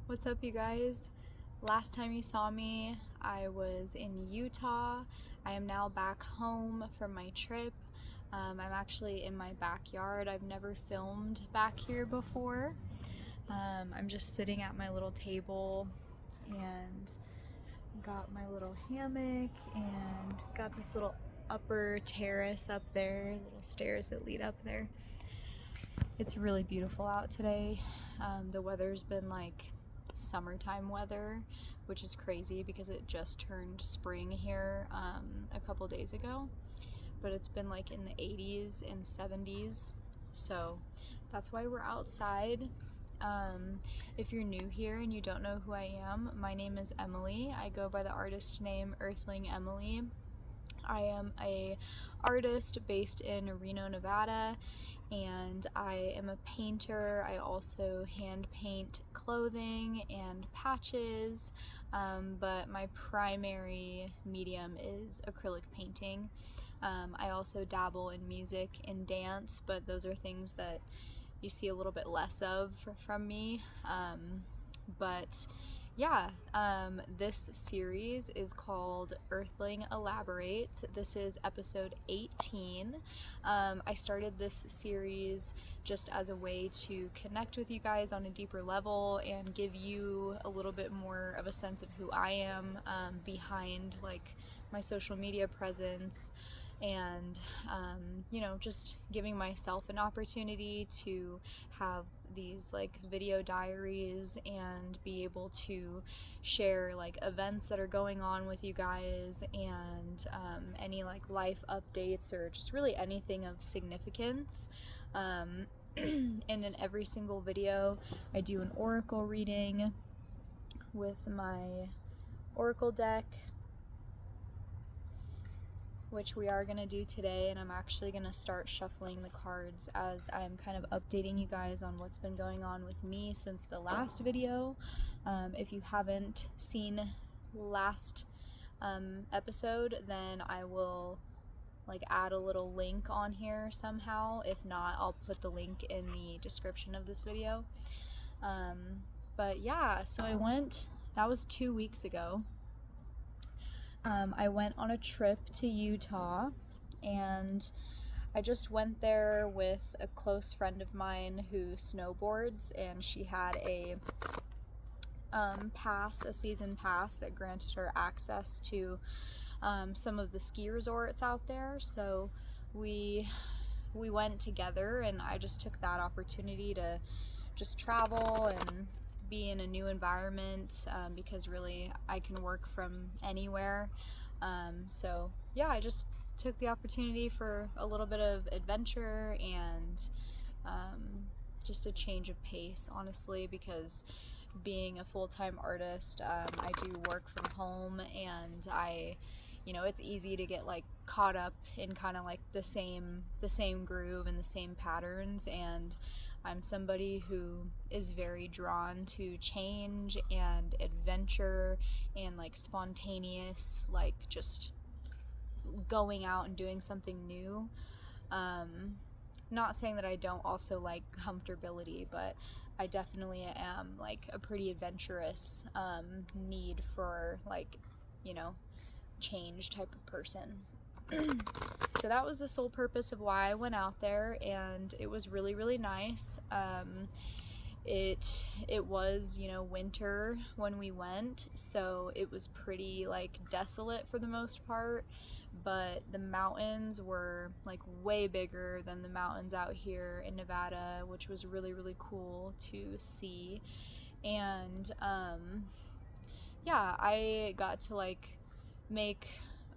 What's up, you guys? Last time you saw me, I was in Utah. I am now back home from my trip. I'm actually in my backyard. I've never filmed back here before. I'm just sitting at my little table and got my little hammock and got this little upper terrace up there, little stairs that lead up there. It's really beautiful out today. The weather's been like summertime weather, which is crazy because it just turned spring here a couple days ago, but it's been like in the 80s and 70s, so that's why we're outside. If you're new here and you don't know who I am, my name is Emily. I go by the artist name Earthling Emily. I am a artist based in Reno, Nevada, and I am a painter. I also hand paint clothing and patches, but my primary medium is acrylic painting. I also dabble in music and dance, but those are things that you see a little bit less of from me. But yeah, this series is called Earthling Elaborates. This is episode 18. I started this series just as a way to connect with you guys on a deeper level and give you a little bit more of a sense of who I am behind like my social media presence, and just giving myself an opportunity to have these like video diaries and be able to share like events that are going on with you guys, and any like life updates or just really anything of significance. And in every single video I do an oracle reading with my oracle deck, which we are going to do today, and I'm actually going to start shuffling the cards as I'm kind of updating you guys on what's been going on with me since the last video. If you haven't seen last episode, then I will like add a little link on here somehow. If not, I'll put the link in the description of this video. But yeah, so that was 2 weeks ago. I went on a trip to Utah, and I just went there with a close friend of mine who snowboards, and she had a season pass that granted her access to some of the ski resorts out there. So we went together, and I just took that opportunity to just travel and be in a new environment, because really I can work from anywhere. So yeah, I just took the opportunity for a little bit of adventure and just a change of pace, honestly, because being a full-time artist, I do work from home, and it's easy to get like caught up in kind of like the same groove and the same patterns, and I'm somebody who is very drawn to change and adventure and like spontaneous, like just going out and doing something new. Not saying that I don't also like comfortability, but I definitely am like a pretty adventurous need for like change type of person. So that was the sole purpose of why I went out there, and it was really, really nice. It was winter when we went, so it was pretty like desolate for the most part, but the mountains were like way bigger than the mountains out here in Nevada, which was really, really cool to see. And yeah, I got to like make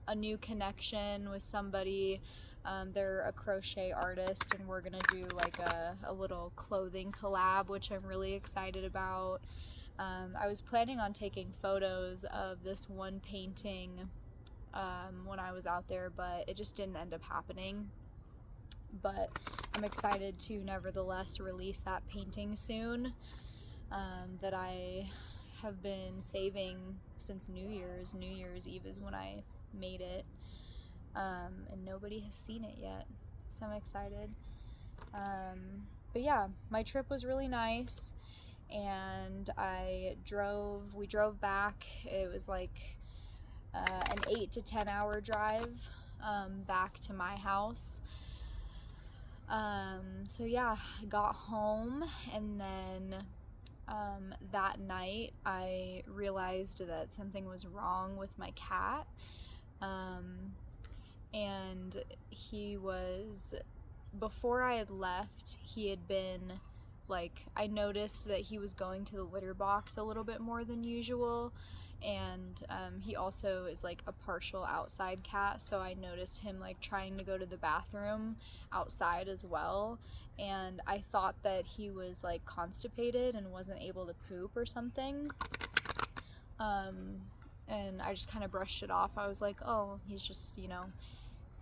a new connection with somebody. They're a crochet artist, and we're gonna do like a little clothing collab, which I'm really excited about. I was planning on taking photos of this one painting when I was out there, but it just didn't end up happening. But I'm excited to nevertheless release that painting soon, that I have been saving since New Year's. New Year's Eve is when I made it, and nobody has seen it yet, so I'm excited. But yeah, my trip was really nice, and and we drove back. It was like an 8 to 10 hour drive back to my house. So yeah, I got home, and then that night I realized that something was wrong with my cat. And before I had left, he had been like, I noticed that he was going to the litter box a little bit more than usual, and he also is like a partial outside cat, so I noticed him like trying to go to the bathroom outside as well, and I thought that he was like constipated and wasn't able to poop or something. And I just kind of brushed it off. I was like, oh, he's just,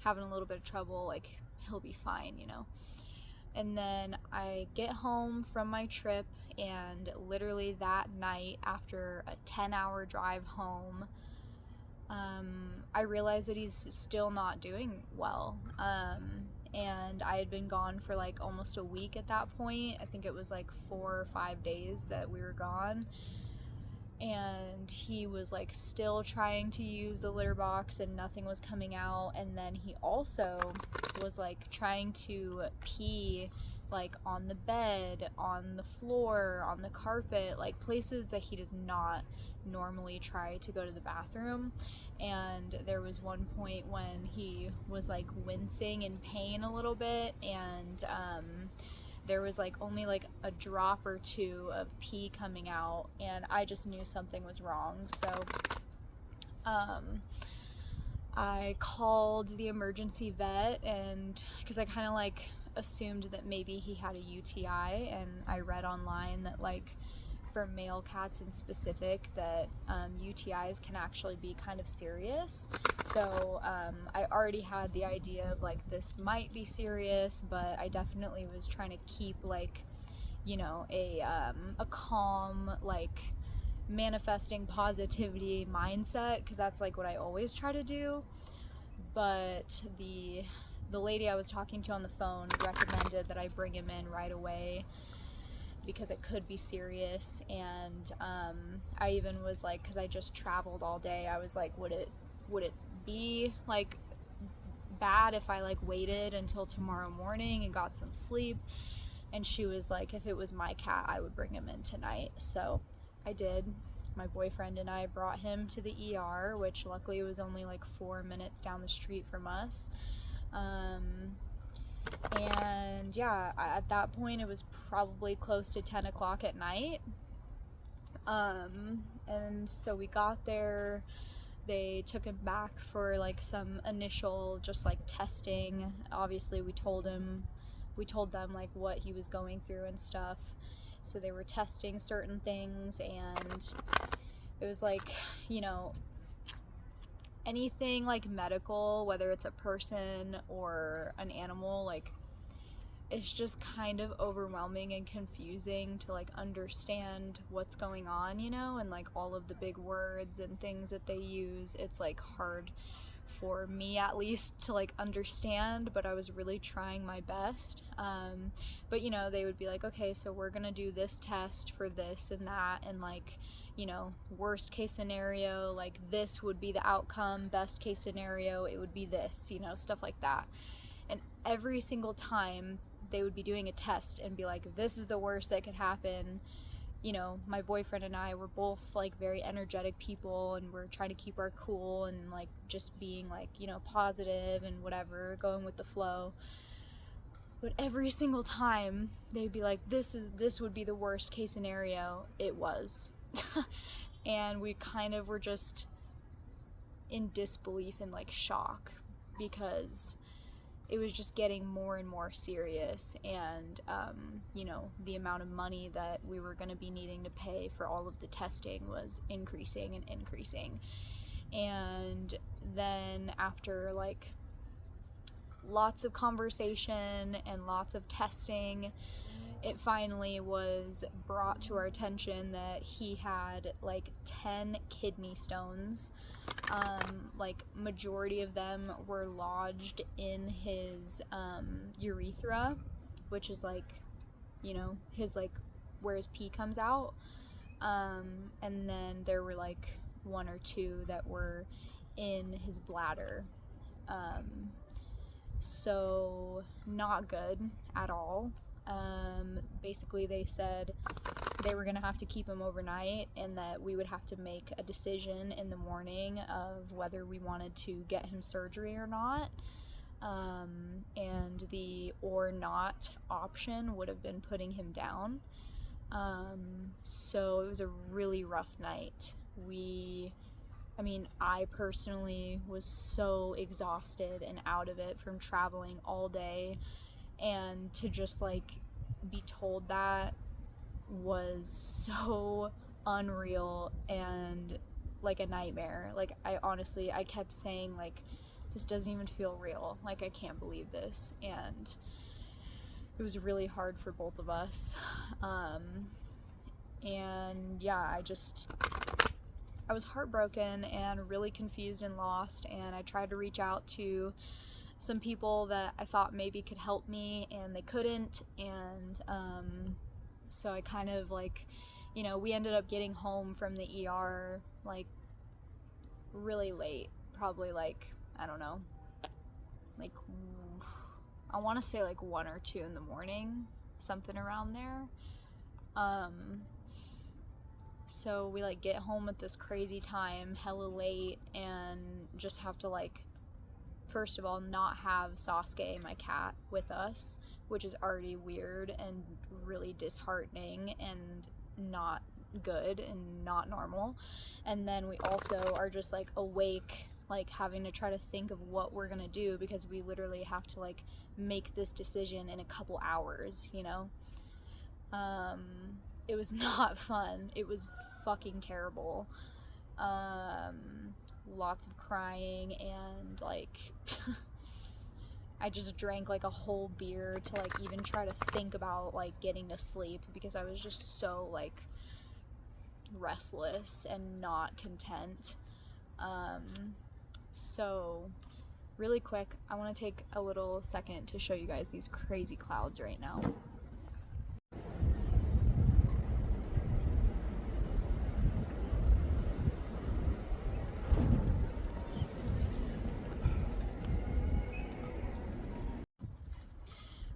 having a little bit of trouble, like he'll be fine. And then I get home from my trip, and literally that night, after a 10-hour drive home, I realized that he's still not doing well. And I had been gone for like almost a week at that point. I think it was like 4 or 5 days that we were gone. And he was like still trying to use the litter box and nothing was coming out. And then he also was like trying to pee like on the bed, on the floor, on the carpet, like places that he does not normally try to go to the bathroom. And there was one point when he was like wincing in pain a little bit, and there was like only like a drop or two of pee coming out, and I just knew something was wrong. So I called the emergency vet, and because I kind of like assumed that maybe he had a UTI, and I read online that like for male cats in specific that UTIs can actually be kind of serious. So I already had the idea of like this might be serious, but I definitely was trying to keep like a calm, like manifesting positivity mindset, because that's like what I always try to do. But the lady I was talking to on the phone recommended that I bring him in right away because it could be serious. And I even was like, because I just traveled all day, I was like, would it be like bad if I like waited until tomorrow morning and got some sleep? And she was like, if it was my cat, I would bring him in tonight. So I did. My boyfriend and I brought him to the ER, which luckily was only like 4 minutes down the street from us. And yeah, at that point it was probably close to 10 o'clock at night. And so we got there, they took him back for like some initial just like testing. Obviously we told them like what he was going through and stuff. So they were testing certain things, and it was like, anything like medical, whether it's a person or an animal, like it's just kind of overwhelming and confusing to like understand what's going on, and like all of the big words and things that they use. It's like hard for me at least to like understand, but I was really trying my best. But they would be like, okay, so we're gonna do this test for this and that, and like, worst case scenario, like this would be the outcome, best case scenario, it would be this, stuff like that. And every single time they would be doing a test and be like, this is the worst that could happen. My boyfriend and I were both like very energetic people, and we're trying to keep our cool and like just being like, positive and whatever, going with the flow. But every single time they'd be like, this would be the worst case scenario. It was. And we kind of were just in disbelief and like shock, because it was just getting more and more serious, and the amount of money that we were going to be needing to pay for all of the testing was increasing and increasing. And then after like lots of conversation and lots of testing, it finally was brought to our attention that he had like 10 kidney stones. Like majority of them were lodged in his urethra, which is like, his like where his pee comes out. And then there were like 1 or 2 that were in his bladder. So not good at all. Basically they said they were gonna have to keep him overnight and that we would have to make a decision in the morning of whether we wanted to get him surgery or not. And the or not option would have been putting him down. So it was a really rough night. I personally was so exhausted and out of it from traveling all day, and to just like be told that was so unreal and like a nightmare. Like I kept saying like, this doesn't even feel real. Like I can't believe this. And it was really hard for both of us. And yeah, I was heartbroken and really confused and lost, and I tried to reach out to some people that I thought maybe could help me, and they couldn't. And so I kind of like, we ended up getting home from the ER like really late, probably like, I don't know, like I want to say like 1 or 2 in the morning, something around there. So we like get home at this crazy time, hella late, and just have to like, first of all, not have Sasuke, my cat, with us, which is already weird and really disheartening and not good and not normal. And then we also are just like awake, like having to try to think of what we're gonna do, because we literally have to like make this decision in a couple hours, It was not fun. It was fucking terrible. Lots of crying, and like I just drank like a whole beer to like even try to think about like getting to sleep, because I was just so like restless and not content. So really quick, I want to take a little second to show you guys these crazy clouds right now.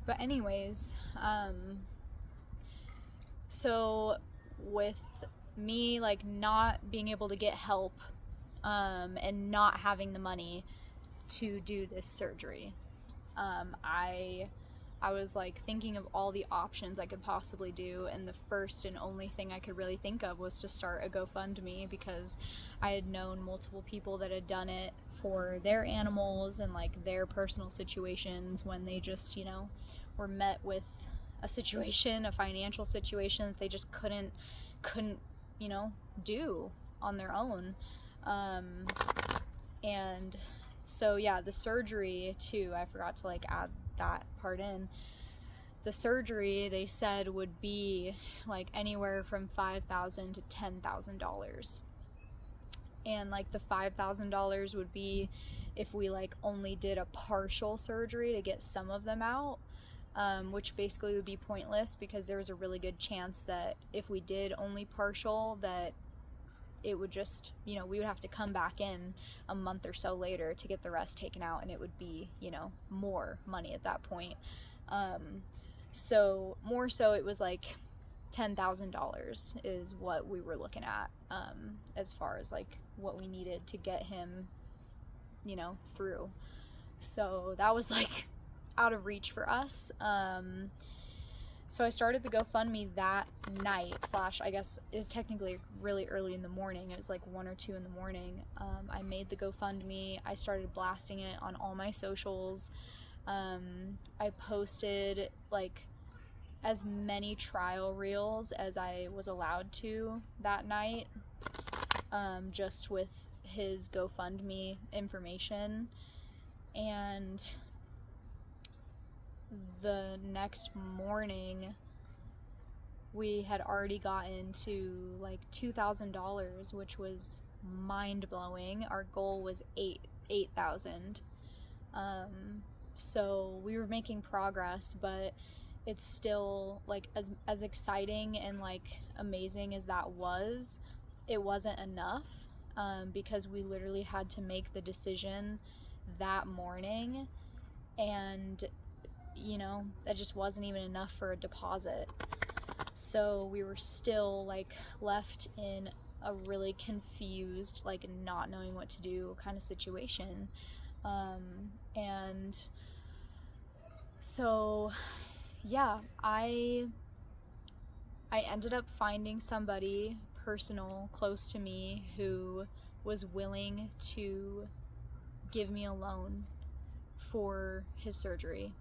But anyways, so with me like not being able to get help, and not having the money to do this surgery, I was like thinking of all the options I could possibly do, and the first and only thing I could really think of was to start a GoFundMe, because I had known multiple people that had done it for their animals and like their personal situations when they just, were met with a situation, a financial situation that they just couldn't, do on their own. And so yeah, the surgery too, I forgot to like add that part in. The surgery, they said, would be like anywhere from $5,000 to $10,000. And like the $5,000 would be if we like only did a partial surgery to get some of them out, which basically would be pointless, because there was a really good chance that if we did only partial, that it would just, we would have to come back in a month or so later to get the rest taken out, and it would be, more money at that point. So more so it was like $10,000 is what we were looking at, as far as like what we needed to get him, through. So that was like out of reach for us. So I started the GoFundMe that night, / I guess is technically really early in the morning. It was like 1 or 2 in the morning. I made the GoFundMe. I started blasting it on all my socials. I posted like as many trial reels as I was allowed to that night, just with his GoFundMe information. And the next morning we had already gotten to like $2,000, which was mind-blowing. Our goal was $8,000. So we were making progress, but it's still like as exciting and like amazing as that was, it wasn't enough, because we literally had to make the decision that morning, and that just wasn't even enough for a deposit. So we were still like left in a really confused, like not knowing what to do kind of situation. And so yeah, I ended up finding somebody personal close to me who was willing to give me a loan for his surgery.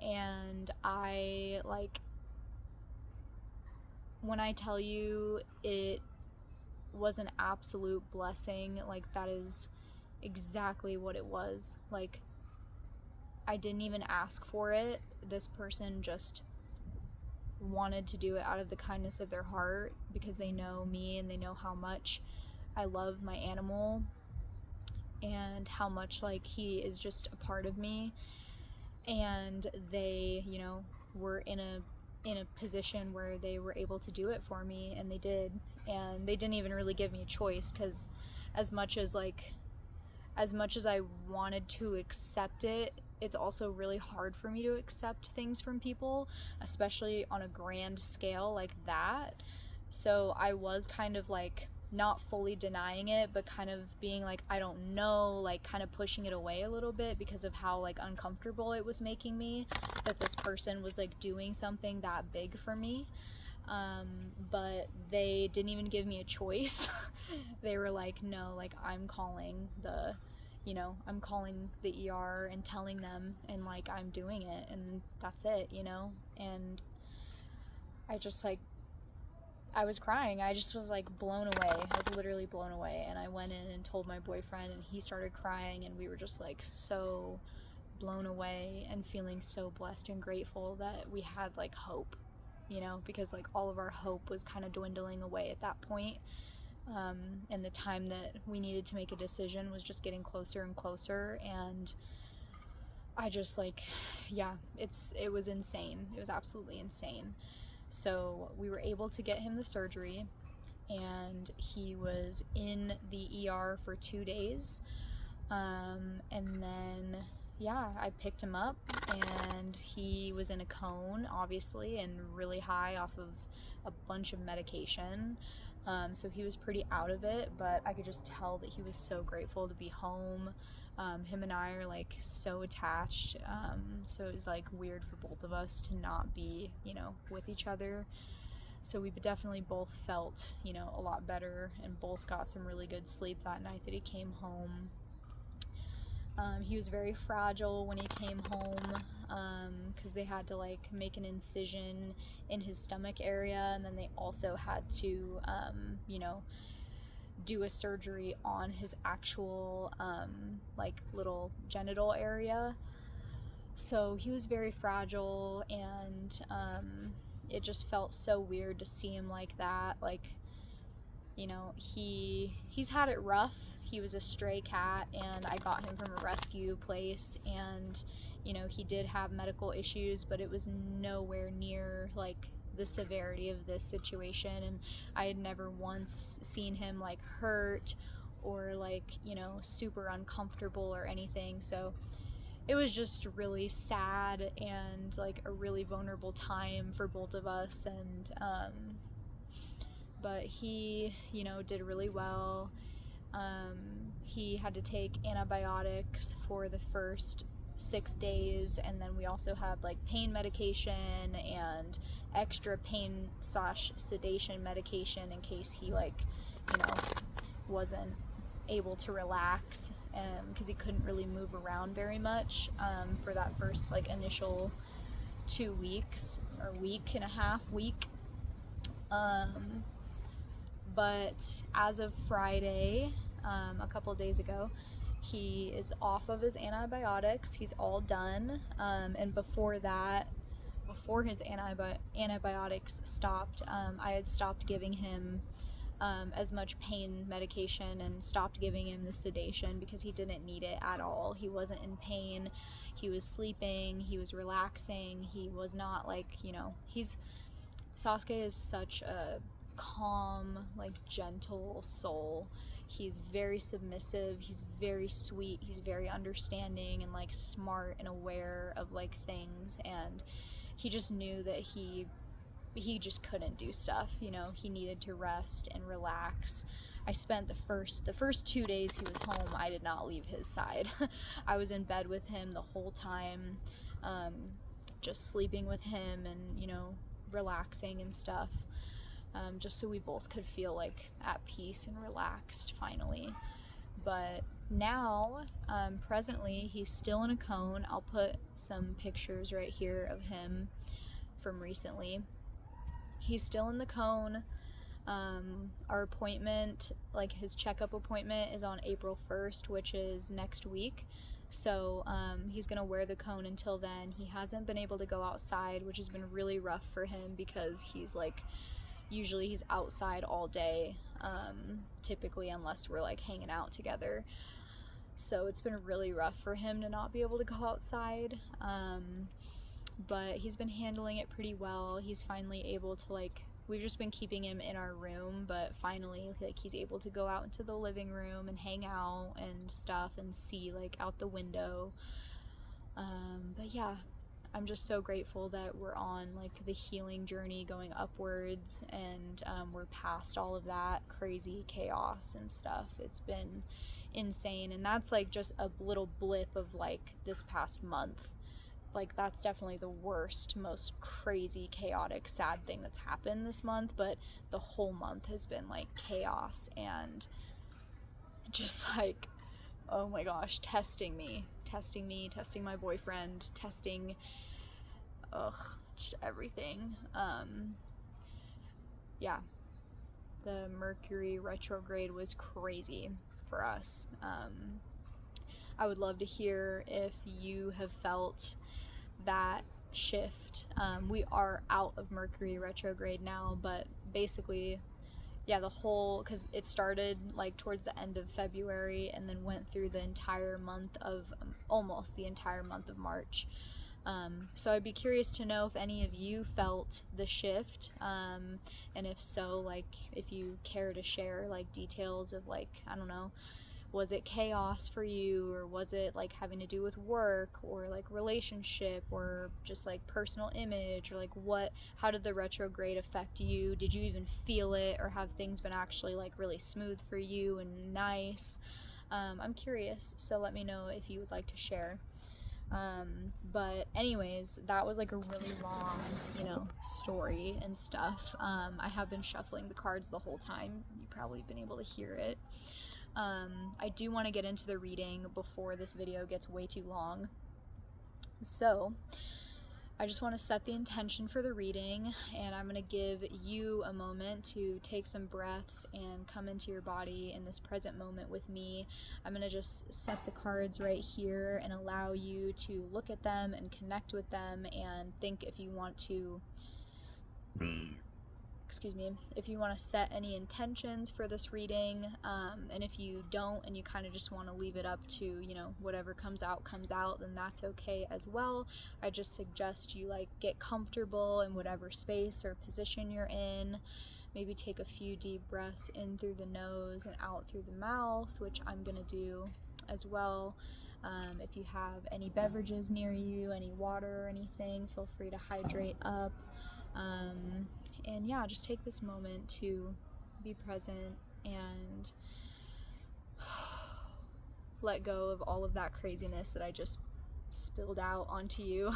And I, like, when I tell you it was an absolute blessing, like, that is exactly what it was. Like, I didn't even ask for it. This person just wanted to do it out of the kindness of their heart because they know me and they know how much I love my animal and how much like he is just a part of me. And they, were in a position where they were able to do it for me, and they did. And they didn't even really give me a choice, because as much as I wanted to accept it, it's also really hard for me to accept things from people, especially on a grand scale like that. So I was kind of like not fully denying it, but kind of being like, I don't know, like kind of pushing it away a little bit because of how like uncomfortable it was making me that this person was like doing something that big for me. But they didn't even give me a choice. They were like, no, like I'm calling I'm calling the ER and telling them, and like I'm doing it, and that's it, and I just like, I was crying. I just was like blown away. I was literally blown away. And I went in and told my boyfriend, and he started crying, and we were just like so blown away and feeling so blessed and grateful that we had like hope, because like all of our hope was kind of dwindling away at that point. And the time that we needed to make a decision was just getting closer and closer. And I just like, yeah, it was insane. It was absolutely insane. So we were able to get him the surgery, and he was in the ER for 2 days. And then, yeah, I picked him up, and he was in a cone, obviously, and really high off of a bunch of medication. So he was pretty out of it, but I could just tell that he was so grateful to be home. Him and I are like so attached, so it was like weird for both of us to not be, with each other. So we definitely both felt, a lot better, and both got some really good sleep that night that he came home. He was very fragile when he came home, because they had to like make an incision in his stomach area, and then they also had to do a surgery on his actual like little genital area. So he was very fragile, and it just felt so weird to see him like that. Like, he's had it rough. He was a stray cat, and I got him from a rescue place, and he did have medical issues, but it was nowhere near like the severity of this situation. And I had never once seen him like hurt or like super uncomfortable or anything. So it was just really sad and like a really vulnerable time for both of us. And but he did really well. He had to take antibiotics for the first 6 days, and then we also had like pain medication and extra pain / sedation medication in case he like wasn't able to relax, because he couldn't really move around very much for that first like initial 2 weeks or week and a half. But as of Friday, a couple of days ago, he is off of his antibiotics. He's all done. And before that, before his antibiotics stopped, I had stopped giving him as much pain medication and stopped giving him the sedation because he didn't need it at all. He wasn't in pain. He was sleeping, he was relaxing, he was not like, you know, Sasuke is such a calm, like gentle soul. He's very submissive, he's very sweet, he's very understanding and like smart and aware of like things, and he just knew that he just couldn't do stuff, you know. He needed to rest and relax. I spent the first 2 days he was home, I did not leave his side. I was in bed with him the whole time, just sleeping with him and, you know, relaxing and stuff, just so we both could feel like at peace and relaxed finally. But now, presently, he's still in a cone. I'll put some pictures right here of him from recently. He's still in the cone. Our appointment, like his checkup appointment, is on April 1st, which is next week. So he's gonna wear the cone until then. He hasn't been able to go outside, which has been really rough for him because he's like, usually he's outside all day, typically, unless we're like hanging out together. So it's been really rough for him to not be able to go outside. But he's been handling it pretty well. He's finally able to, like, we've just been keeping him in our room, but finally, like, he's able to go out into the living room and hang out and stuff and see, like, out the window. But yeah, I'm just so grateful that we're on, like, the healing journey going upwards, and we're past all of that crazy chaos and stuff. It's been insane, and that's, like, just a little blip of, like, this past month. Like, that's definitely the worst, most crazy, chaotic, sad thing that's happened this month, but the whole month has been, like, chaos and just, like, oh my gosh, testing me, testing my boyfriend, testing, just everything. Yeah, the Mercury retrograde was crazy for us. I would love to hear if you have felt that shift. We are out of Mercury retrograde now, but basically, yeah, the whole, because it started like towards the end of February and then went through the entire month of, almost the entire month of March. So I'd be curious to know if any of you felt the shift, and if so, like, if you care to share like details of, like, I don't know, was it chaos for you, or was it like having to do with work or like relationship or just like personal image, or like how did the retrograde affect you? Did you even feel it, or have things been actually like really smooth for you and nice? I'm curious, so let me know if you would like to share. But anyways, that was like a really long, you know, story and stuff. I have been shuffling the cards the whole time. You've probably been able to hear it. I do want to get into the reading before this video gets way too long. So I just want to set the intention for the reading, and I'm going to give you a moment to take some breaths and come into your body in this present moment with me. I'm going to just set the cards right here and allow you to look at them and connect with them and think if you want to if you want to set any intentions for this reading, and if you don't and you kind of just want to leave it up to, you know, whatever comes out, then that's okay as well. I just suggest you like get comfortable in whatever space or position you're in. Maybe take a few deep breaths in through the nose and out through the mouth, which I'm gonna do as well. If you have any beverages near you, any water or anything, feel free to hydrate up. And yeah, just take this moment to be present and let go of all of that craziness that I just spilled out onto you.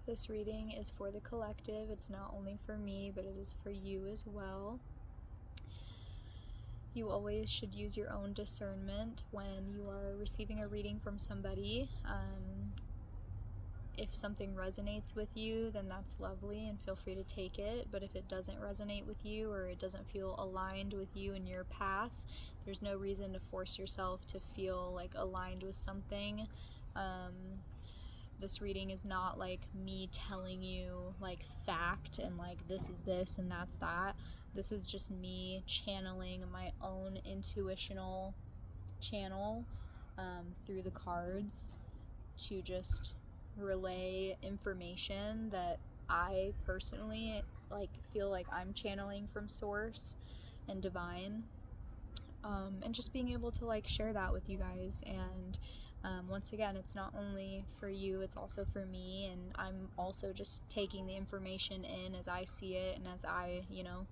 This reading is for the collective. It's not only for me, but it is for you as well. You always should use your own discernment when you are receiving a reading from somebody. if something resonates with you, then that's lovely and feel free to take it. But if it doesn't resonate with you, or it doesn't feel aligned with you and your path, there's no reason to force yourself to feel like aligned with something. This reading is not like me telling you like fact and like this is this and that's that. This is just me channeling my own intuitional channel through the cards to just relay information that I personally like feel like I'm channeling from source and divine, and just being able to like share that with you guys. And once again, it's not only for you, it's also for me, and I'm also just taking the information in as I see it and as I, you know,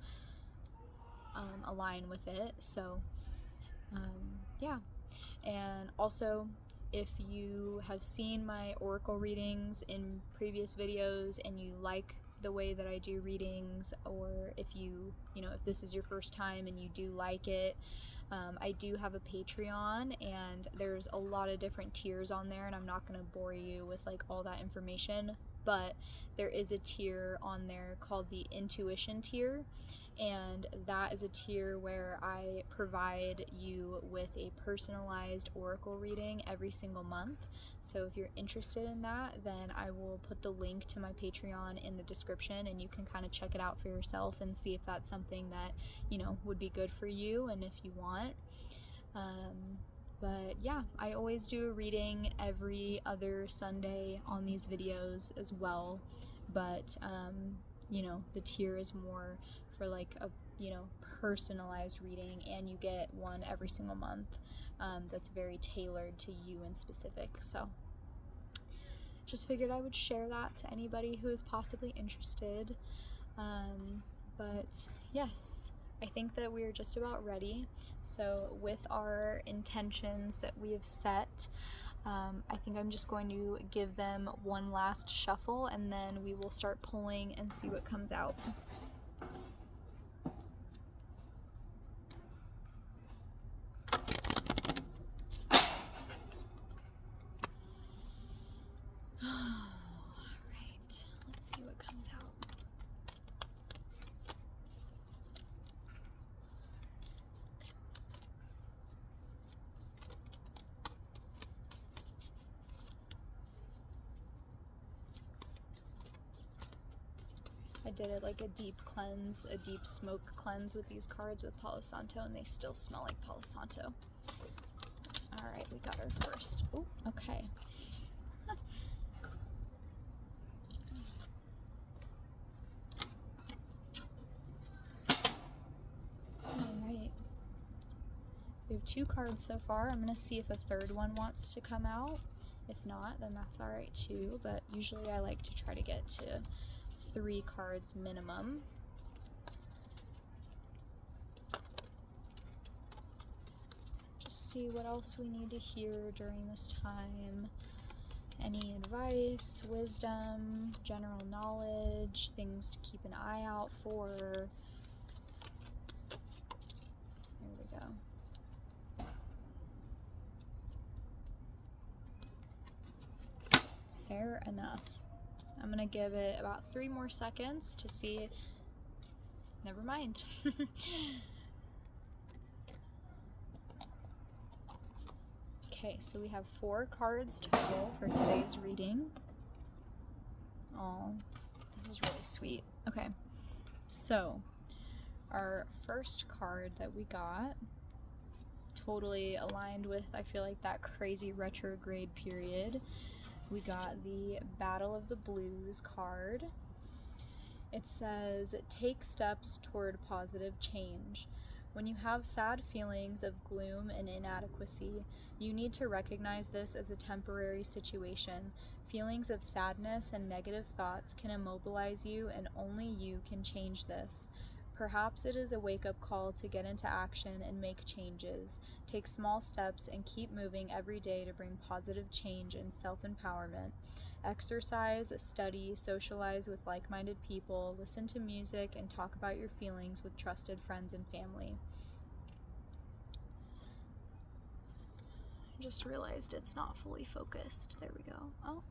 align with it. So yeah. And also, if you have seen my oracle readings in previous videos and you like the way that I do readings, or if you know, if this is your first time and you do like it, I do have a Patreon, and there's a lot of different tiers on there, and I'm not going to bore you with like all that information, but there is a tier on there called the Intuition tier, and that is a tier where I provide you with a personalized oracle reading every single month. So if you're interested in that, then I will put the link to my Patreon in the description, and you can kind of check it out for yourself and see if that's something that, you know, would be good for you and if you want. But yeah, I always do a reading every other Sunday on these videos as well, but you know, the tier is more for like a, you know, personalized reading, and you get one every single month that's very tailored to you in specific. So just figured I would share that to anybody who is possibly interested. But yes, I think that we're just about ready. So with our intentions that we have set, I think I'm just going to give them one last shuffle, and then we will start pulling and see what comes out. Alright, let's see what comes out. I did it like a deep cleanse, a deep smoke cleanse with these cards with Palo Santo, and they still smell like Palo Santo. Alright, we got our first. Oh, okay. Alright. We have 2 cards so far. I'm going to see if a third one wants to come out. If not, then that's alright too, but usually I like to try to get to 3 cards minimum. Just see what else we need to hear during this time. Any advice, wisdom, general knowledge, things to keep an eye out for. Here we go. Fair enough. I'm gonna give it about 3 more seconds to see. Never mind. Okay, so we have 4 cards total for today's reading. Oh, this is really sweet. Okay, so our first card that we got, totally aligned with, I feel like, that crazy retrograde period. We got the Battle of the Blues card. It says, take steps toward positive change. When you have sad feelings of gloom and inadequacy, you need to recognize this as a temporary situation. Feelings of sadness and negative thoughts can immobilize you, and only you can change this. Perhaps it is a wake-up call to get into action and make changes. Take small steps and keep moving every day to bring positive change and self-empowerment. Exercise, study, socialize with like-minded people, listen to music, and talk about your feelings with trusted friends and family. I just realized it's not fully focused. There we go. Oh.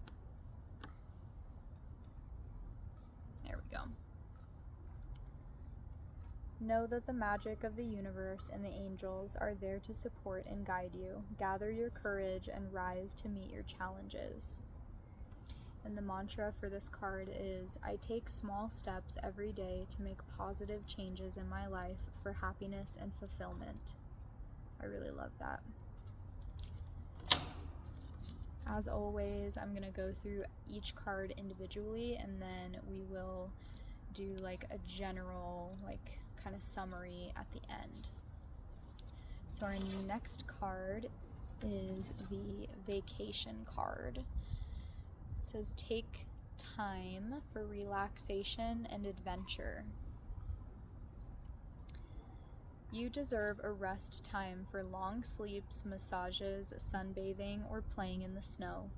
Know that the magic of the universe and the angels are there to support and guide you. Gather your courage and rise to meet your challenges. And the mantra for this card is, I take small steps every day to make positive changes in my life for happiness and fulfillment. I really love that. As always, I'm going to go through each card individually, and then we will do like a general kind of summary at the end. So our next card is the vacation card. It says, take time for relaxation and adventure. You deserve a rest time for long sleeps, massages, sunbathing, or playing in the snow.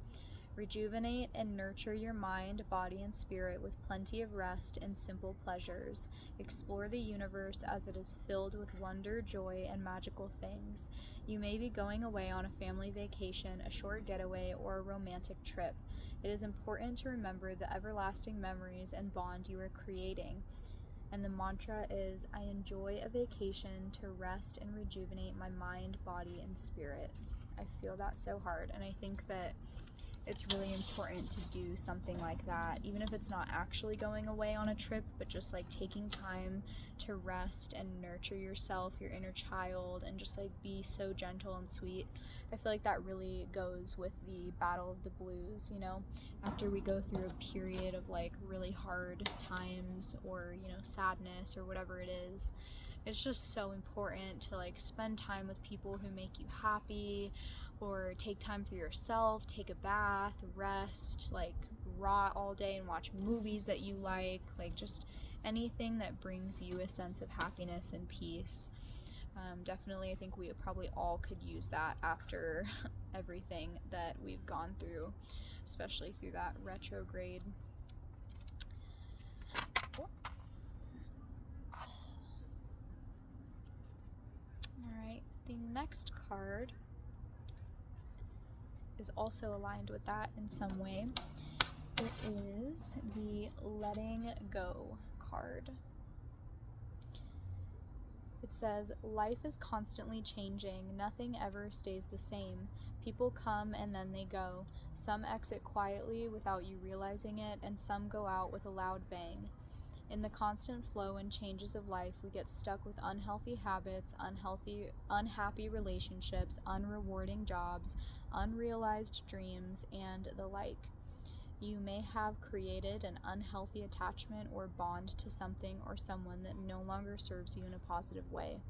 Rejuvenate and nurture your mind, body, and spirit with plenty of rest and simple pleasures. Explore the universe as it is filled with wonder, joy, and magical things. You may be going away on a family vacation, a short getaway, or a romantic trip. It is important to remember the everlasting memories and bond you are creating. And the mantra is, I enjoy a vacation to rest and rejuvenate my mind, body, and spirit. I feel that so hard, and I think that it's really important to do something like that, even if it's not actually going away on a trip, but just like taking time to rest and nurture yourself, your inner child, and just like be so gentle and sweet. I feel like that really goes with the battle of the blues, you know, after we go through a period of like really hard times or, you know, sadness or whatever it is. It's just so important to like spend time with people who make you happy, or take time for yourself, take a bath, rest, like rot all day and watch movies that you like just anything that brings you a sense of happiness and peace. Definitely, I think we probably all could use that after everything that we've gone through, especially through that retrograde. Alright, the next card is also aligned with that in some way. It is the letting go card. It says, life is constantly changing. Nothing ever stays the same. People come and then they go. Some exit quietly without you realizing it, and some go out with a loud bang. In the constant flow and changes of life, we get stuck with unhealthy habits, unhappy relationships, unrewarding jobs, unrealized dreams, and the like. You may have created an unhealthy attachment or bond to something or someone that no longer serves you in a positive way.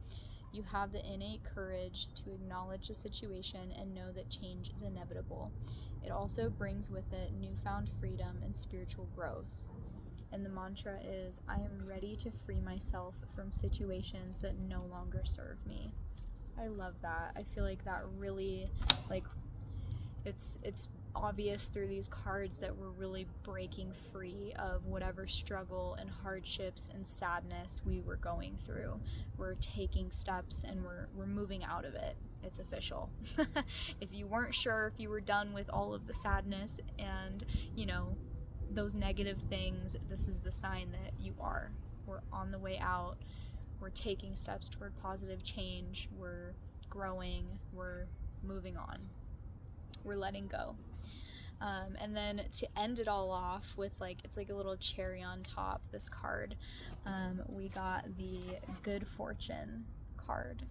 You have the innate courage to acknowledge the situation and know that change is inevitable. It also brings with it newfound freedom and spiritual growth. And the mantra is, I am ready to free myself from situations that no longer serve me. I love that. I feel like that really, it's obvious through these cards that we're really breaking free of whatever struggle and hardships and sadness we were going through. We're taking steps and we're moving out of it. It's official. If you weren't sure if you were done with all of the sadness and, you know, those negative things, this is the sign that you are. We're on the way out. We're taking steps toward positive change. We're growing. We're moving on. We're letting go. And then to end it all off with it's like a little cherry on top, this card, we got the good fortune card.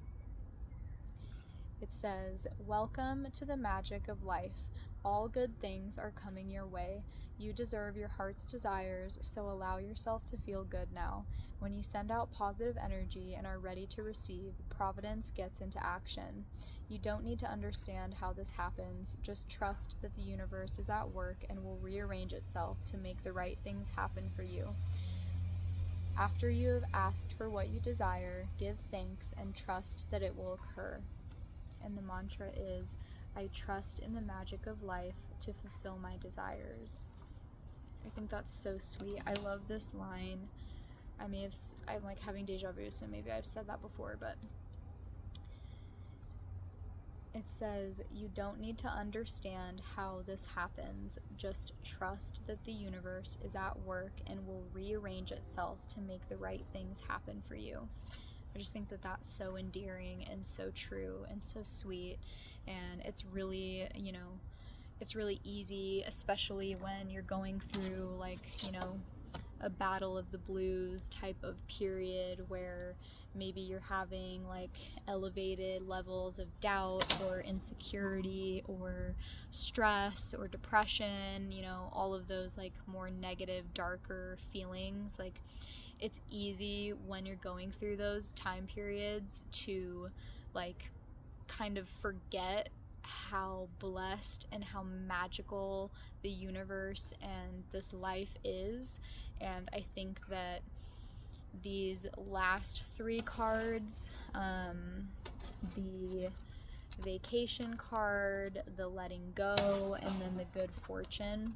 It says, welcome to the magic of life. All good things are coming your way. You deserve your heart's desires, so allow yourself to feel good now. When you send out positive energy and are ready to receive, Providence gets into action. You don't need to understand how this happens, just trust that the universe is at work and will rearrange itself to make the right things happen for you. After you have asked for what you desire, give thanks and trust that it will occur. And the mantra is, I trust in the magic of life to fulfill my desires. I think that's so sweet. I love this line. I'm like having deja vu, so maybe I've said that before, but it says, you don't need to understand how this happens, just trust that the universe is at work and will rearrange itself to make the right things happen for you. I just think that that's so endearing and so true and so sweet. And it's really, it's really easy, especially when you're going through, like, a battle of the blues type of period where maybe you're having like elevated levels of doubt or insecurity or stress or depression, all of those like more negative, darker feelings. Like, it's easy when you're going through those time periods to like kind of forget how blessed and how magical the universe and this life is. And I think that these last 3 cards, the vacation card, the letting go, and then the good fortune,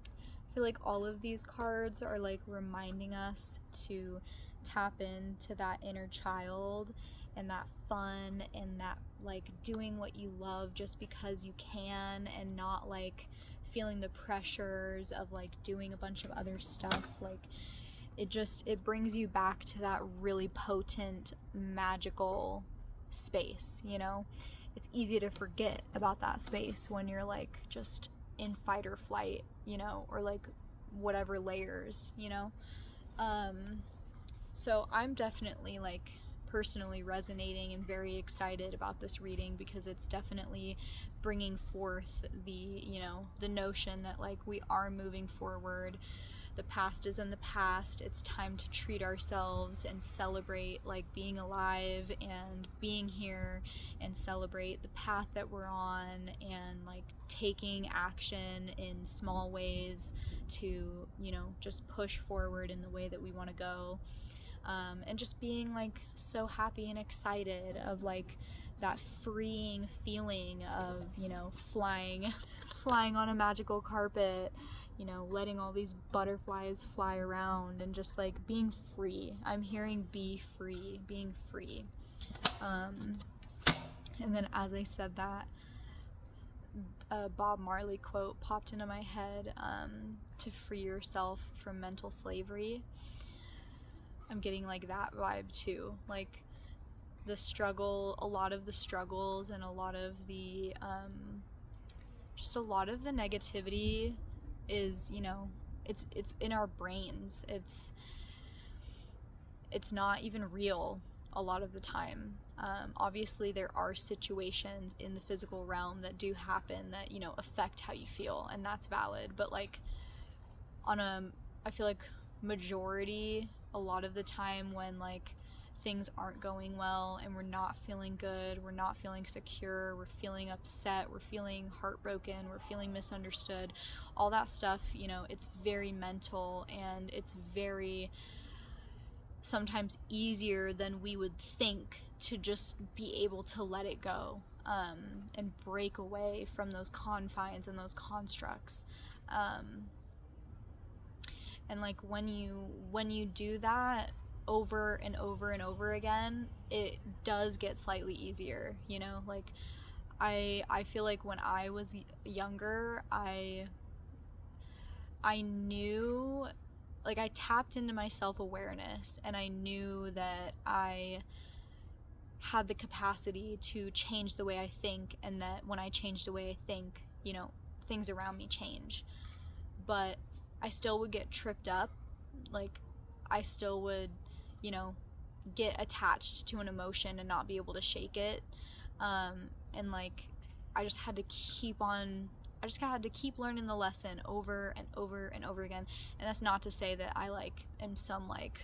I feel like all of these cards are like reminding us to tap into that inner child and that fun and that like doing what you love just because you can, and not like feeling the pressures of like doing a bunch of other stuff. Like, it brings you back to that really potent, magical space. It's easy to forget about that space when you're like just in fight or flight, or like whatever layers. So I'm definitely like personally resonating and very excited about this reading, because it's definitely bringing forth the notion that like we are moving forward. The past is in the past. It's time to treat ourselves and celebrate like being alive and being here, and celebrate the path that we're on, and like taking action in small ways to, just push forward in the way that we want to go. And just being like so happy and excited of like that freeing feeling of, flying on a magical carpet, letting all these butterflies fly around and just like being free. I'm hearing be free, being free. And then as I said that, a Bob Marley quote popped into my head, to free yourself from mental slavery. I'm getting like that vibe too. Like the struggle, a lot of the struggles and a lot of the, just a lot of the negativity is, it's in our brains. It's not even real a lot of the time. Obviously there are situations in the physical realm that do happen that, affect how you feel, and that's valid. But like I feel like majority, a lot of the time when like things aren't going well and we're not feeling good, we're not feeling secure, we're feeling upset, we're feeling heartbroken, we're feeling misunderstood, all that stuff, it's very mental, and it's very sometimes easier than we would think to just be able to let it go, and break away from those confines and those constructs. And like when you do that over and over and over again, it does get slightly easier. Like I feel like when I was younger, I knew, like, I tapped into my self-awareness, and I knew that I had the capacity to change the way I think, and that when I change the way I think, things around me change. But I still would get tripped up. Like, I still would, get attached to an emotion and not be able to shake it. And like, I just had to keep learning the lesson over and over and over again. And that's not to say that I like am some like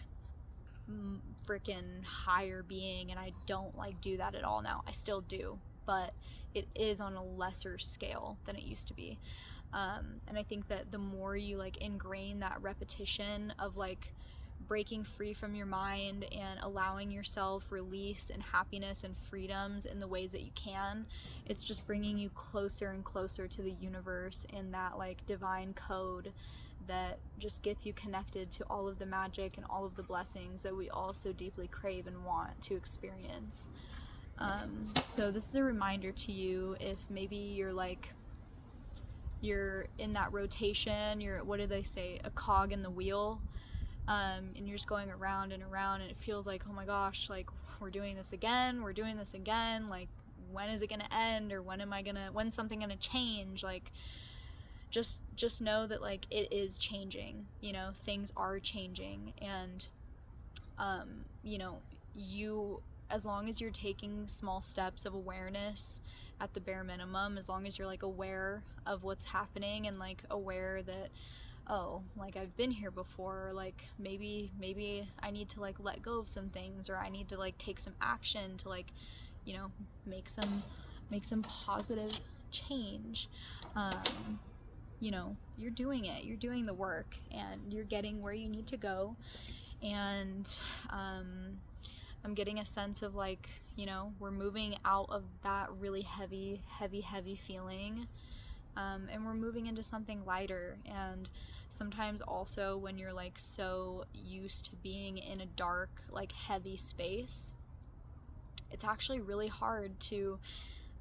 freaking higher being and I don't like do that at all now. I still do, but it is on a lesser scale than it used to be. And I think that the more you like ingrain that repetition of like breaking free from your mind and allowing yourself release and happiness and freedoms in the ways that you can, it's just bringing you closer and closer to the universe and that like divine code that just gets you connected to all of the magic and all of the blessings that we all so deeply crave and want to experience. So this is a reminder to you, if maybe you're in that rotation, you're, what do they say, a cog in the wheel, and you're just going around and around, and it feels like, oh my gosh, like we're doing this again, like when is it gonna end, or when's something gonna change? Like just know that like it is changing, you know, things are changing, and you know, you, as long as you're taking small steps of awareness at the bare minimum, as long as you're like aware of what's happening and like aware that, oh, like I've been here before, or like maybe I need to like let go of some things, or I need to like take some action to like, you know, make some positive change. You know, you're doing it, you're doing the work, and you're getting where you need to go. And I'm getting a sense of like, you know, we're moving out of that really heavy feeling, and we're moving into something lighter. And sometimes also when you're like so used to being in a dark, like heavy space, it's actually really hard to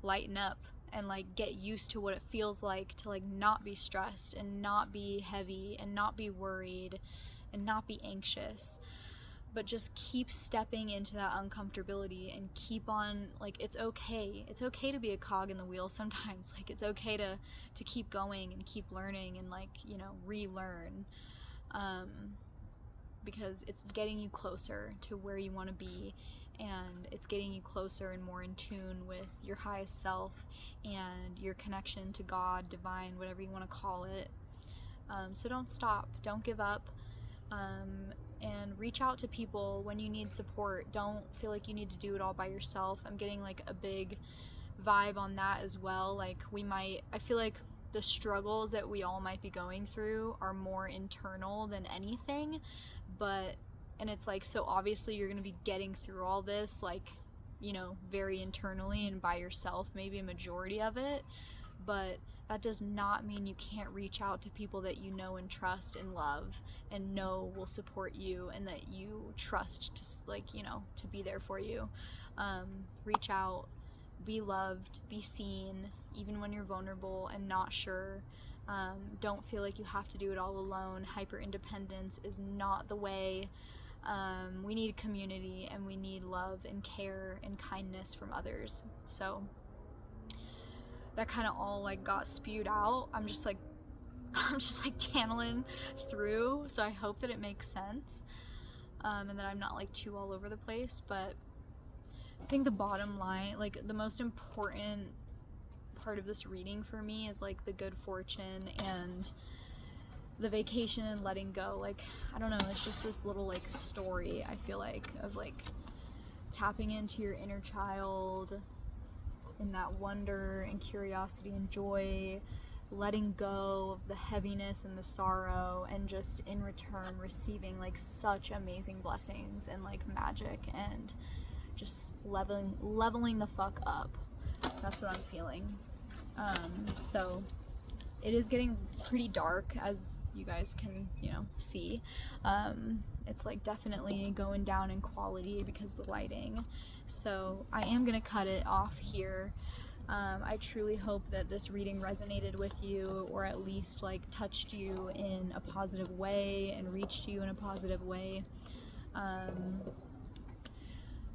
lighten up and like get used to what it feels like to like not be stressed and not be heavy and not be worried and not be anxious, but just keep stepping into that uncomfortability and keep on, like, it's okay to be a cog in the wheel sometimes. Like, it's okay to keep going and keep learning and like, you know, relearn, because it's getting you closer to where you want to be, and it's getting you closer and more in tune with your highest self and your connection to God, divine, whatever you want to call it. So don't stop, don't give up, and reach out to people when you need support. Don't feel like you need to do it all by yourself. I'm getting like a big vibe on that as well. Like I feel like the struggles that we all might be going through are more internal than anything, and it's like, so obviously you're going to be getting through all this, like, you know, very internally and by yourself, maybe a majority of it, but that does not mean you can't reach out to people that you know and trust and love and know will support you and that you trust to, like, you know, to be there for you. Reach out, be loved, be seen, even when you're vulnerable and not sure. Don't feel like you have to do it all alone. Hyper independence is not the way. We need community, and we need love and care and kindness from others. So that kind of all like got spewed out. I'm just like channeling through, so I hope that it makes sense, and that I'm not like too all over the place. But I think the bottom line, like the most important part of this reading for me, is like the good fortune and the vacation and letting go. Like, I don't know, it's just this little like story, I feel like, of like tapping into your inner child and that wonder and curiosity and joy, letting go of the heaviness and the sorrow, and just in return receiving like such amazing blessings and like magic, and just leveling the fuck up. That's what I'm feeling. So it is getting pretty dark, as you guys can, you know, see. It's like definitely going down in quality because of the lighting. So I am gonna cut it off here. I truly hope that this reading resonated with you, or at least like touched you in a positive way and reached you in a positive way.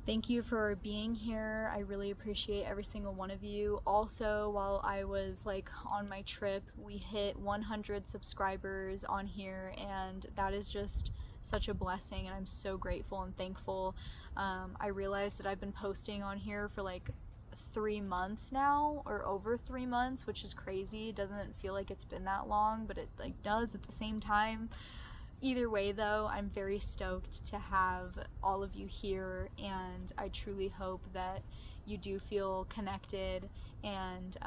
Thank you for being here. I really appreciate every single one of you. Also, while I was like on my trip, we hit 100 subscribers on here, and that is just such a blessing, and I'm so grateful and thankful. I realized that I've been posting on here for like 3 months now, or over 3 months, which is crazy. It doesn't feel like it's been that long, but it like does at the same time. Either way though, I'm very stoked to have all of you here, and I truly hope that you do feel connected. And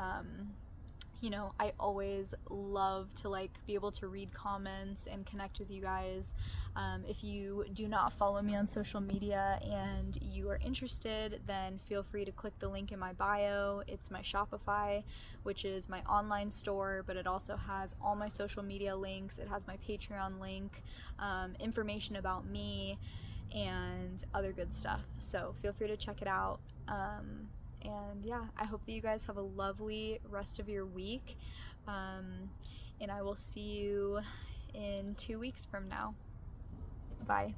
you know, I always love to like be able to read comments and connect with you guys. If you do not follow me on social media and you are interested, then feel free to click the link in my bio. It's my Shopify, which is my online store, but it also has all my social media links. It has my Patreon link, information about me, and other good stuff. So feel free to check it out. And yeah, I hope that you guys have a lovely rest of your week. And I will see you in 2 weeks from now. Bye.